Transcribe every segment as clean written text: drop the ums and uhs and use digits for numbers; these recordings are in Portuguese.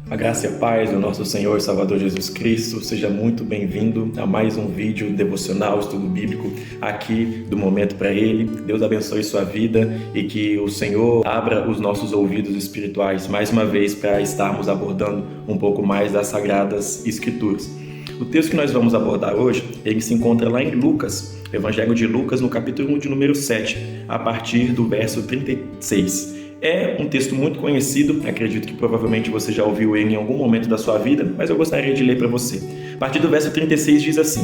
A graça e a paz do nosso Senhor e Salvador Jesus Cristo, seja muito bem-vindo a mais um vídeo devocional, estudo bíblico aqui do Momento para Ele. Deus abençoe sua vida e que o Senhor abra os nossos ouvidos espirituais mais uma vez para estarmos abordando um pouco mais das Sagradas Escrituras. O texto que nós vamos abordar hoje, ele se encontra lá em Lucas, Evangelho de Lucas, no capítulo 1 de número 7, a partir do verso 36. É um texto muito conhecido, acredito que provavelmente você já ouviu ele em algum momento da sua vida, mas eu gostaria de ler para você. A partir do verso 36 diz assim: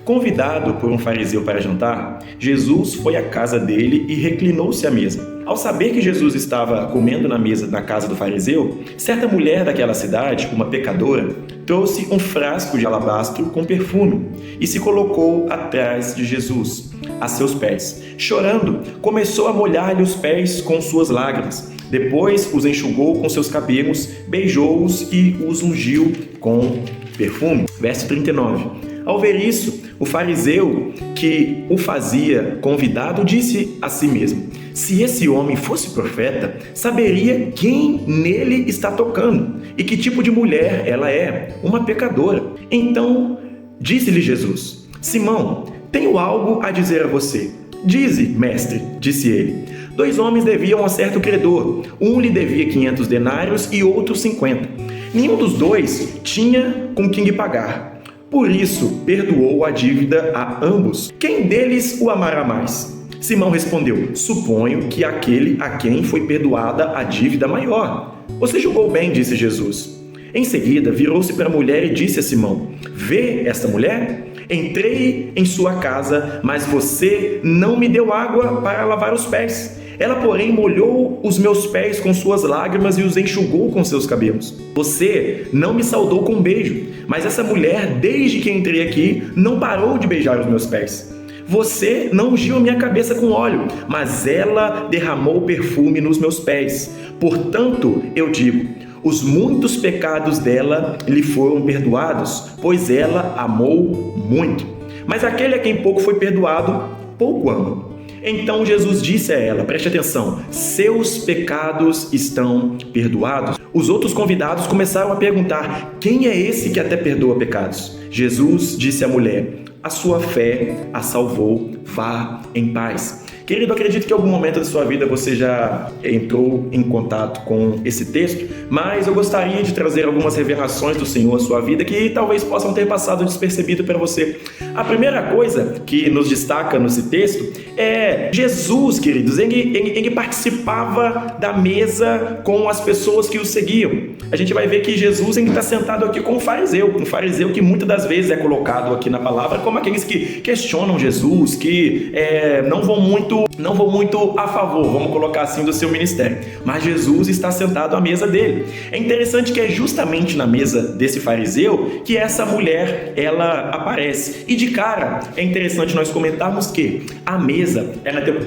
Convidado por um fariseu para jantar, Jesus foi à casa dele e reclinou-se à mesa. Ao saber que Jesus estava comendo na mesa na casa do fariseu, certa mulher daquela cidade, uma pecadora, trouxe um frasco de alabastro com perfume e se colocou atrás de Jesus, a seus pés. Chorando, começou a molhar-lhe os pés com suas lágrimas. Depois os enxugou com seus cabelos, beijou-os e os ungiu com perfume. Verso 39. Ao ver isso, o fariseu que o fazia convidado disse a si mesmo: se esse homem fosse profeta, saberia quem nele está tocando e que tipo de mulher ela é, uma pecadora. Então disse-lhe Jesus: Simão, tenho algo a dizer a você. Dize, mestre, disse ele. 2 homens deviam a certo credor. Um lhe devia 500 denários e outro 50. Nenhum dos dois tinha com quem lhe pagar. Por isso, perdoou a dívida a ambos. Quem deles o amará mais? Simão respondeu: suponho que aquele a quem foi perdoada a dívida maior. Você julgou bem, disse Jesus. Em seguida, virou-se para a mulher e disse a Simão: vê esta mulher? Entrei em sua casa, mas você não me deu água para lavar os pés. Ela, porém, molhou os meus pés com suas lágrimas e os enxugou com seus cabelos. Você não me saudou com um beijo, mas essa mulher, desde que entrei aqui, não parou de beijar os meus pés. Você não ungiu a minha cabeça com óleo, mas ela derramou perfume nos meus pés. Portanto, eu digo: os muitos pecados dela lhe foram perdoados, pois ela amou muito. Mas aquele a quem pouco foi perdoado, pouco ama. Então Jesus disse a ela, preste atenção: seus pecados estão perdoados. Os outros convidados começaram a perguntar: quem é esse que até perdoa pecados? Jesus disse à mulher: a sua fé a salvou, vá em paz. Querido, acredito que em algum momento da sua vida você já entrou em contato com esse texto, mas eu gostaria de trazer algumas revelações do Senhor à sua vida que talvez possam ter passado despercebido para você. A primeira coisa que nos destaca nesse texto é Jesus, queridos. Ele participava da mesa com as pessoas que o seguiam. A gente vai ver que Jesus está sentado aqui com um fariseu que muitas das vezes é colocado aqui na palavra como aqueles que questionam Jesus, que não vão muito a favor, vamos colocar assim, do seu ministério. Mas Jesus está sentado à mesa dele. É interessante que é justamente na mesa desse fariseu que essa mulher, ela aparece. E de cara, é interessante nós comentarmos que a mesa,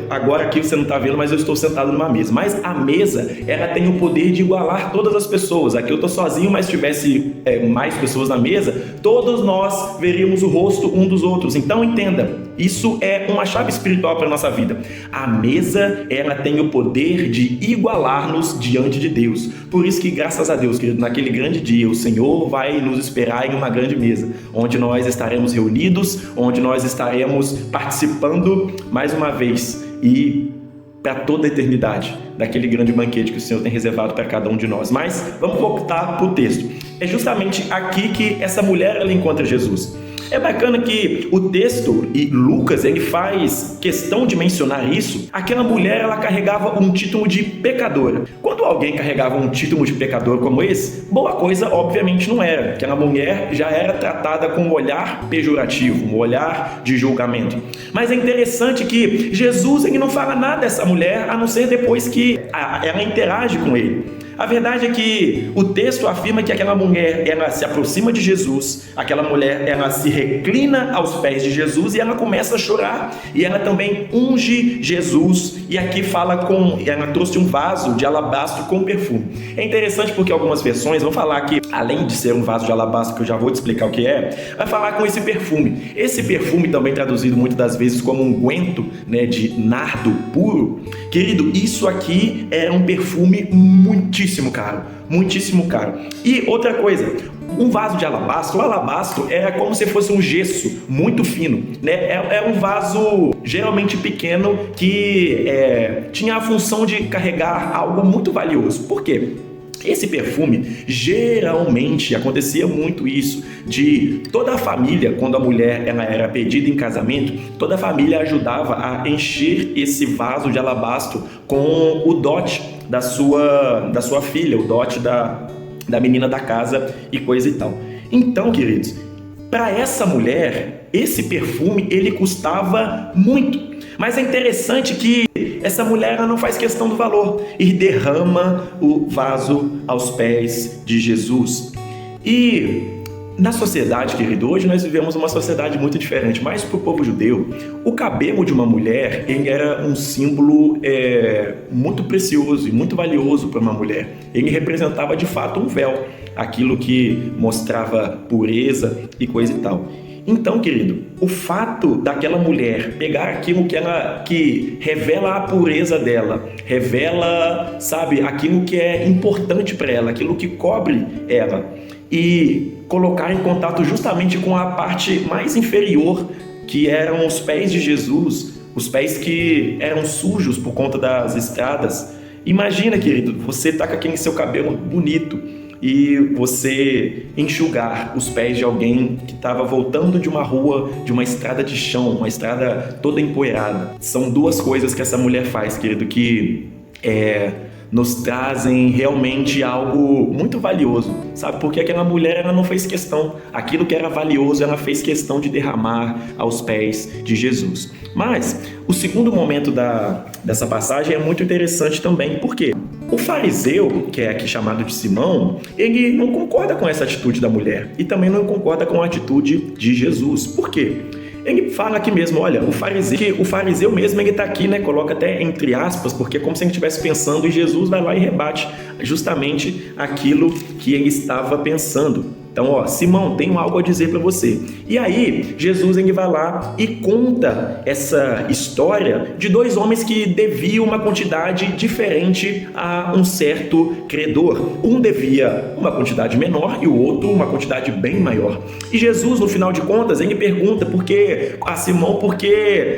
agora aqui você não está vendo, mas eu estou sentado numa mesa. Mas a mesa, ela tem o poder de igualar todas as pessoas. Aqui eu estou sozinho, mas se tivesse mais pessoas na mesa, todos nós veríamos o rosto um dos outros. Então entenda, isso é uma chave espiritual para a nossa vida. A mesa, ela tem o poder de igualar-nos diante de Deus. Por isso que, graças a Deus, querido, naquele grande dia, o Senhor vai nos esperar em uma grande mesa, onde nós estaremos reunidos, onde nós estaremos participando mais uma vez e para toda a eternidade daquele grande banquete que o Senhor tem reservado para cada um de nós. Mas vamos voltar para o texto. É justamente aqui que essa mulher ela encontra Jesus. É bacana que o texto, e Lucas, ele faz questão de mencionar isso. Aquela mulher, ela carregava um título de pecadora. Quando alguém carregava um título de pecador como esse, boa coisa obviamente não era. Aquela mulher já era tratada com um olhar pejorativo, um olhar de julgamento. Mas é interessante que Jesus ele não fala nada dessa mulher, a não ser depois que ela interage com ele. A verdade é que o texto afirma que aquela mulher, ela se aproxima de Jesus, aquela mulher, ela se reclina aos pés de Jesus e ela começa a chorar. E ela também unge Jesus, e aqui ela trouxe um vaso de alabastro com perfume. É interessante porque algumas versões vão falar que, além de ser um vaso de alabastro, que eu já vou te explicar o que é, vai falar com esse perfume. Esse perfume também traduzido muitas das vezes como um unguento, de nardo puro. Querido, isso aqui é um perfume muitíssimo muitíssimo caro, muitíssimo caro. E outra coisa, um vaso de alabastro, o alabastro é como se fosse um gesso muito fino, né? É um vaso geralmente pequeno que tinha a função de carregar algo muito valioso. Por quê? Esse perfume, geralmente, acontecia muito isso, de toda a família, quando a mulher ela era pedida em casamento, toda a família ajudava a encher esse vaso de alabastro com o dote da sua filha, o dote da menina da casa e coisa e tal. Então, queridos, para essa mulher, esse perfume, ele custava muito. Mas é interessante que essa mulher ela não faz questão do valor e derrama o vaso aos pés de Jesus. E na sociedade, querido, hoje nós vivemos uma sociedade muito diferente, mas para o povo judeu, o cabelo de uma mulher ele era um símbolo muito precioso e muito valioso para uma mulher. Ele representava de fato um véu, aquilo que mostrava pureza e coisa e tal. Então, querido, o fato daquela mulher pegar aquilo que revela a pureza dela, revela, sabe, aquilo que é importante para ela, aquilo que cobre ela, e colocar em contato justamente com a parte mais inferior, que eram os pés de Jesus, os pés que eram sujos por conta das estradas. Imagina, querido, você tá com aquele seu cabelo bonito, e você enxugar os pés de alguém que estava voltando de uma rua, de uma estrada de chão, uma estrada toda empoeirada. São duas coisas que essa mulher faz, querido, que nos trazem realmente algo muito valioso, sabe? Porque aquela mulher ela não fez questão, aquilo que era valioso ela fez questão de derramar aos pés de Jesus. Mas o segundo momento dessa passagem é muito interessante também, porque o fariseu, que é aqui chamado de Simão, ele não concorda com essa atitude da mulher e também não concorda com a atitude de Jesus. Por quê? Ele fala aqui mesmo, olha, o fariseu mesmo, ele está aqui, né, coloca até entre aspas, porque é como se a gente estivesse pensando, e Jesus vai lá e rebate justamente aquilo que ele estava pensando. Então, Simão, tenho algo a dizer para você. E aí, Jesus ele vai lá e conta essa história de dois homens que deviam uma quantidade diferente a um certo credor. Um devia uma quantidade menor e o outro uma quantidade bem maior. E Jesus, no final de contas, ele pergunta a Simão por que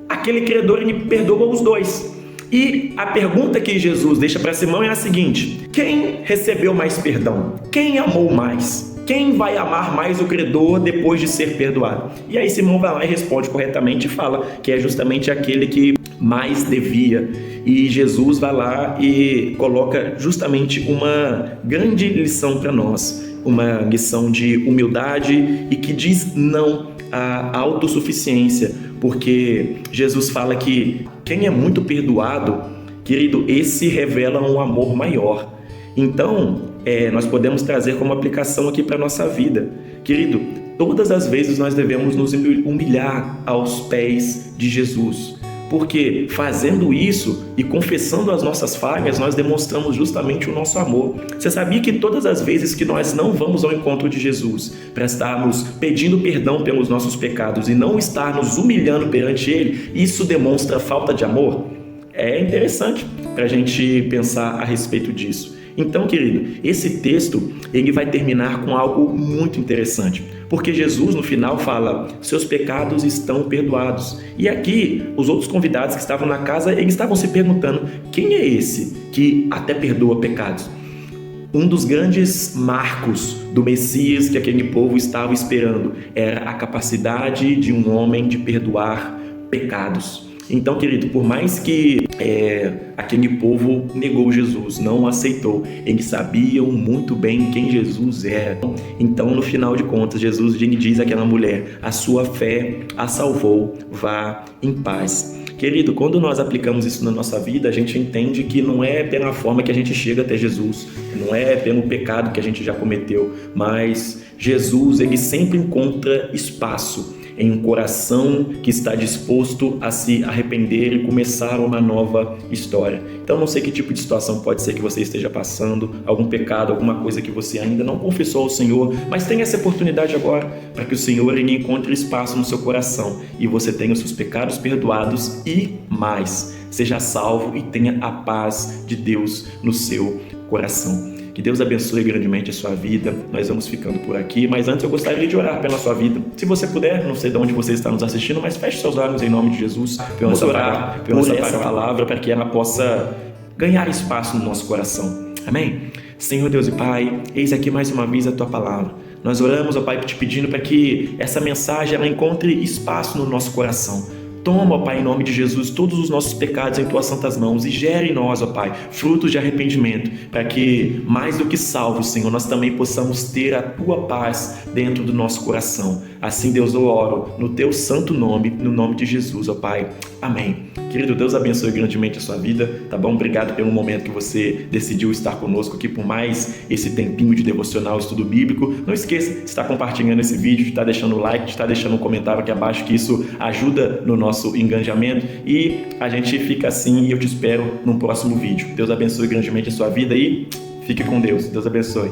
aquele credor ele perdoa os dois. E a pergunta que Jesus deixa para Simão é a seguinte: quem recebeu mais perdão? Quem amou mais? Quem vai amar mais o credor depois de ser perdoado? E aí Simão vai lá e responde corretamente e fala que é justamente aquele que mais devia. E Jesus vai lá e coloca justamente uma grande lição para nós, uma lição de humildade e que diz não à autossuficiência, porque Jesus fala que quem é muito perdoado, querido, esse revela um amor maior. Então, nós podemos trazer como aplicação aqui para a nossa vida. Querido, todas as vezes nós devemos nos humilhar aos pés de Jesus, porque fazendo isso e confessando as nossas falhas, nós demonstramos justamente o nosso amor. Você sabia que todas as vezes que nós não vamos ao encontro de Jesus para estarmos pedindo perdão pelos nossos pecados e não estar nos humilhando perante Ele, isso demonstra falta de amor? É interessante para a gente pensar a respeito disso. Então, querido, esse texto ele vai terminar com algo muito interessante, porque Jesus no final fala: seus pecados estão perdoados. E aqui, os outros convidados que estavam na casa, eles estavam se perguntando: quem é esse que até perdoa pecados? Um dos grandes marcos do Messias que aquele povo estava esperando era a capacidade de um homem de perdoar pecados. Então, querido, por mais que aquele povo negou Jesus, não o aceitou, eles sabiam muito bem quem Jesus era. Então, no final de contas, Jesus diz àquela mulher: a sua fé a salvou, vá em paz. Querido, quando nós aplicamos isso na nossa vida, a gente entende que não é pela forma que a gente chega até Jesus, não é pelo pecado que a gente já cometeu, mas Jesus, ele sempre encontra espaço em um coração que está disposto a se arrepender e começar uma nova história. Então, não sei que tipo de situação pode ser que você esteja passando, algum pecado, alguma coisa que você ainda não confessou ao Senhor, mas tem essa oportunidade agora para que o Senhor ele encontre espaço no seu coração e você tenha os seus pecados perdoados e mais, seja salvo e tenha a paz de Deus no seu coração. Que Deus abençoe grandemente a sua vida. Nós vamos ficando por aqui, mas antes eu gostaria de orar pela sua vida. Se você puder, não sei de onde você está nos assistindo, mas feche seus olhos em nome de Jesus. Vamos orar por essa palavra para que ela possa ganhar espaço no nosso coração. Amém? Senhor Deus e Pai, eis aqui mais uma vez a Tua palavra. Nós oramos, ó Pai, te pedindo para que essa mensagem ela encontre espaço no nosso coração. Toma, ó Pai, em nome de Jesus, todos os nossos pecados em Tuas santas mãos e gere em nós, ó Pai, frutos de arrependimento, para que, mais do que salvos, Senhor, nós também possamos ter a Tua paz dentro do nosso coração. Assim, Deus, eu oro no Teu santo nome, no nome de Jesus, ó Pai. Amém. Querido, Deus abençoe grandemente a sua vida, tá bom? Obrigado pelo momento que você decidiu estar conosco aqui por mais esse tempinho de devocional, estudo bíblico. Não esqueça de estar compartilhando esse vídeo, de estar deixando o like, de estar deixando um comentário aqui abaixo, que isso ajuda no nosso engajamento. E a gente fica assim e eu te espero num próximo vídeo. Deus abençoe grandemente a sua vida e fique com Deus. Deus abençoe.